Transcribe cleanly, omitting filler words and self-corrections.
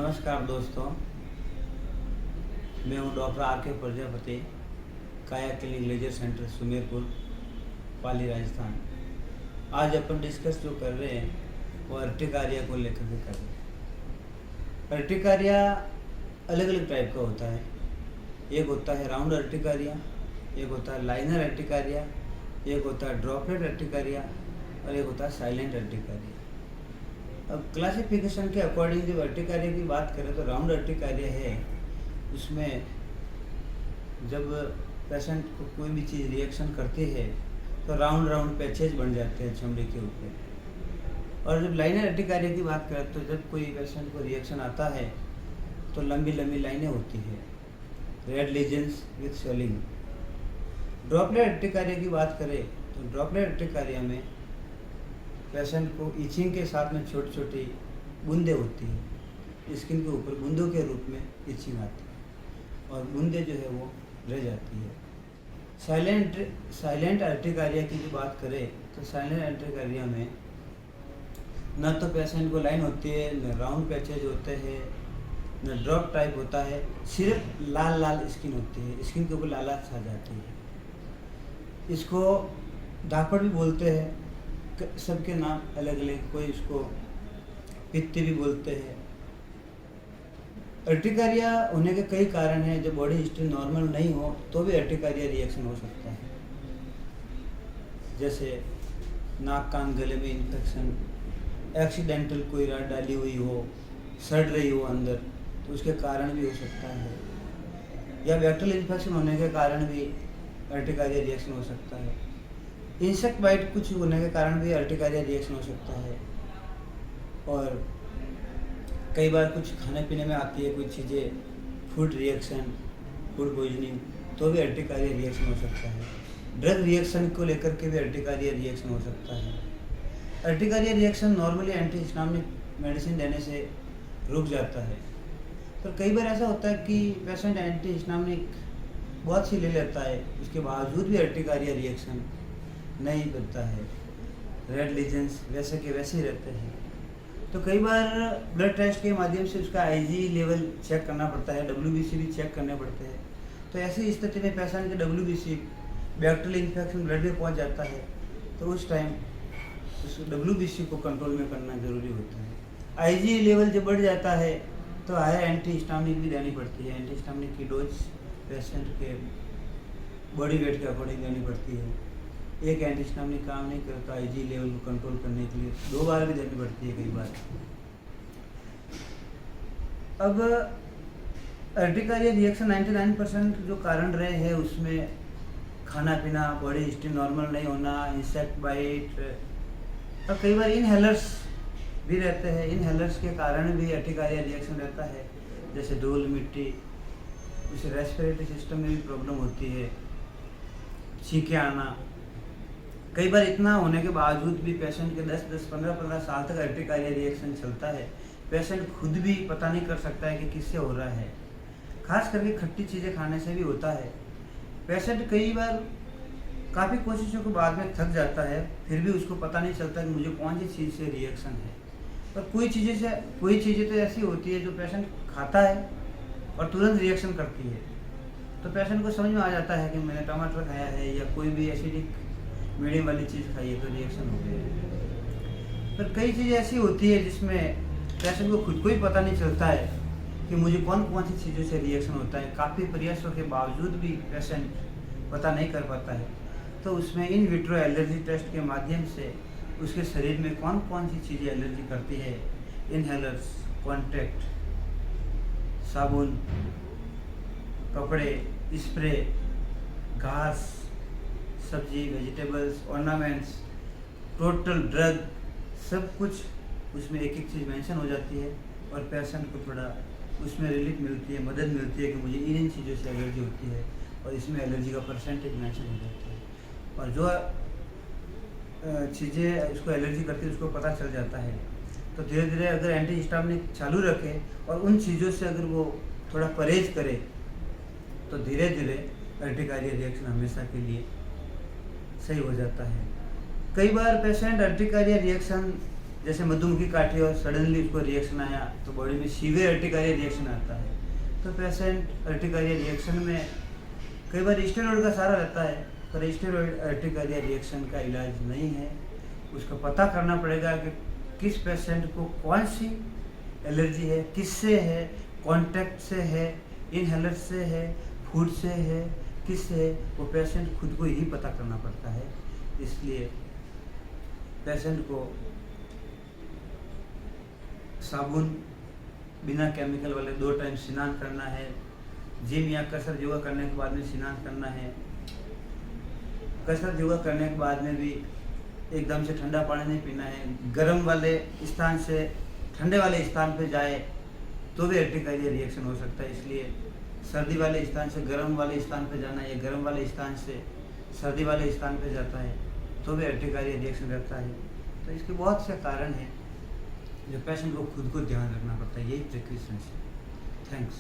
नमस्कार दोस्तों, मैं हूं डॉक्टर आर के प्रजापति, काया क्लिनिक लेजर सेंटर सुमेरपुर, पाली, राजस्थान। आज अपन डिस्कस जो कर रहे हैं वो अर्टिकारिया को लेकर के कर रहे हैं। अर्टिकारिया अलग अलग टाइप का होता है। एक होता है राउंड अर्टिकारिया, एक होता है लाइनर अर्टिकारिया, एक होता है ड्रॉपलेट अर्टिकारिया और एक होता है साइलेंट अर्टिकारिया। अब क्लासिफिकेशन के अकॉर्डिंग जब अर्टिकारिया की बात करें तो राउंड अर्टिकारिया है, उसमें जब पेशेंट को कोई भी चीज़ रिएक्शन करती है तो राउंड राउंड पैचेज बन जाते हैं चमड़ी के ऊपर। और जब लाइनर अर्टिकारिया की बात करें तो जब कोई पेशेंट को रिएक्शन आता है तो लंबी लंबी लाइनें होती है, red lesions with swelling. Droplet urticaria की बात करें तो ड्रॉपलेट अर्टिकारिया में पेशेंट को इचिंग के साथ में छोटी छोटी बूंदें होती हैं, स्किन के ऊपर बूंदों के रूप में इचिंग आती है और बूंदें जो है वो रह जाती है। साइलेंट अर्टिकारिया की जो बात करें तो साइलेंट अर्टिकारिया में न तो पेशेंट को लाइन होती है, न राउंड पैचेज होते हैं, न ड्रॉप टाइप होता है, सिर्फ लाल लाल स्किन होती है, स्किन के ऊपर लालाश छा जाती है। इसको धापड़ भी बोलते हैं, सबके नाम अलग अलग, कोई इसको पित्ती भी बोलते हैं। अर्टिकारिया होने के कई कारण हैं। जब बॉडी हिस्ट्री नॉर्मल नहीं हो तो भी अर्टिकारिया रिएक्शन हो सकता है, जैसे नाक कान गले में इन्फेक्शन, एक्सीडेंटल कोई राड डाली हुई हो, सड़ रही हो अंदर, तो उसके कारण भी हो सकता है, या बैक्टीरियल इन्फेक्शन होने के कारण भी अर्टिकारिया रिएक्शन हो सकता है। इंसेक्ट बाइट कुछ होने के कारण भी अर्टिकारिया रिएक्शन हो सकता है। और कई बार कुछ खाने पीने में आती है कोई चीज़ें, फूड रिएक्शन, फूड पॉइजनिंग, तो भी अर्टिकारिया रिएक्शन हो सकता है। ड्रग रिएक्शन को लेकर के भी अर्टिकारिया रिएक्शन हो सकता है। अर्टिकारिया रिएक्शन नॉर्मली एंटीहिस्टामिनिक मेडिसिन देने से रुक जाता है, पर कई बार ऐसा होता है कि पेशेंट एंटीहिस्टामिनिक बहुत सी ले लेता है, उसके बावजूद भी अर्टिकारिया रिएक्शन नहीं बनता है, रेड लीजन्स वैसे के वैसे ही रहते हैं। तो कई बार ब्लड टेस्ट के माध्यम से उसका आईजी लेवल चेक करना पड़ता है, डब्ल्यूबीसी भी चेक करने पड़ते हैं। तो ऐसी स्थिति में पेशेंट के डब्ल्यूबीसी बैक्टीरियल इन्फेक्शन ब्लड में पहुंच जाता है, तो उस टाइम उस डब्ल्यूबीसी को कंट्रोल में करना ज़रूरी होता है। आईजी लेवल जब बढ़ जाता है तो हायर एंटीहिस्टामिनिक भी देनी पड़ती है। एंटीहिस्टामिनिक की डोज पेशेंट के बॉडी वेट के अकॉर्डिंग देनी पड़ती है। एक एंटीहिस्टामिनिक काम नहीं करता आईजी लेवल को कंट्रोल करने के लिए, 2 बार भी देनी पड़ती है कई बार। अब अर्टिकारिया रिएक्शन 99% जो कारण रहे हैं उसमें खाना पीना, बॉडी हिस्ट्री नॉर्मल नहीं होना, इंसेक्ट बाइट, और कई बार इनहेलर्स भी रहते हैं। इनहेलर्स के कारण भी अर्टिकारिया रिएक्शन रहता है, जैसे धूल मिट्टी, उससे रेस्पिरेटरी सिस्टम में भी प्रॉब्लम होती है, छींके आना। कई बार इतना होने के बावजूद भी पेशेंट के 10-10, 15-15 साल तक अर्टिकारिया रिएक्शन चलता है। पेशेंट खुद भी पता नहीं कर सकता है कि किससे हो रहा है। खास करके खट्टी चीज़ें खाने से भी होता है। पेशेंट कई बार काफ़ी कोशिशों के बाद में थक जाता है, फिर भी उसको पता नहीं चलता कि मुझे कौन सी चीज़ से रिएक्शन है। और कोई चीज़ें तो ऐसी होती है जो पेशेंट खाता है और तुरंत रिएक्शन करती है, तो पेशेंट को समझ में आ जाता है कि मैंने टमाटर खाया है या कोई भी एसिडिक मीडियम वाली चीज़ खाई है तो रिएक्शन हो गया है। पर कई चीज़ें ऐसी होती है जिसमें पेशेंट को खुद को ही पता नहीं चलता है कि मुझे कौन सी चीज़ों से रिएक्शन होता है। काफ़ी प्रयासों के बावजूद भी पेशेंट पता नहीं कर पाता है, तो उसमें इन विट्रो एलर्जी टेस्ट के माध्यम से उसके शरीर में कौन सी चीज़ें एलर्जी करती है, इनहेलर्स, कॉन्टैक्ट, साबुन, कपड़े, स्प्रे, घास, सब्जी, वेजिटेबल्स, ऑर्नामेंट्स, टोटल ड्रग, सब कुछ उसमें एक एक चीज़ मेंशन हो जाती है और पेशेंट को थोड़ा उसमें रिलीफ मिलती है, मदद मिलती है कि मुझे इन चीज़ों से एलर्जी होती है और इसमें एलर्जी का परसेंटेज मेंशन हो जाता है। और जो चीज़ें उसको एलर्जी करती है उसको पता चल जाता है, तो धीरे धीरे अगर एंटीहिस्टामिनिक चालू रखे और उन चीज़ों से अगर वो थोड़ा परहेज करे तो धीरे धीरे अर्टिकारिया रिएक्शन हमेशा के लिए सही हो जाता है। कई बार पेशेंट अर्टिकारिया रिएक्शन जैसे मधुमक्खी काटी और सडनली उसको रिएक्शन आया तो बॉडी में सीवियर अर्टिकारिया रिएक्शन आता है। तो पेशेंट अर्टिकारिया रिएक्शन में कई बार स्टेरॉइड का सहारा रहता है, पर स्टेरॉइड अर्टिकारिया रिएक्शन का इलाज नहीं है। उसको पता करना पड़ेगा कि किस पेशेंट को कौन सी एलर्जी है, किससे है, कॉन्टैक्ट से है, इनहेलर से है, फूड से है, किससे है, वो पेशेंट खुद को ही पता करना पड़ता है। इसलिए पेशेंट को साबुन बिना केमिकल वाले 2 टाइम स्नान करना है। जिम या कसरत योगा करने के बाद में स्नान करना है। कसरत योगा करने के बाद में भी एकदम से ठंडा पानी नहीं पीना है। गर्म वाले स्थान से ठंडे वाले स्थान पे जाए तो भी अर्टिकारिया रिएक्शन हो सकता है। इसलिए सर्दी वाले स्थान से गर्म वाले स्थान पे जाना या गर्म वाले स्थान से सर्दी वाले स्थान पे जाता है तो भी अर्टिकारिया रिएक्शन रहता है। तो इसके बहुत से कारण हैं जो पेशेंट को खुद को ध्यान रखना पड़ता है। यही प्रिकॉशंस है। थैंक्स।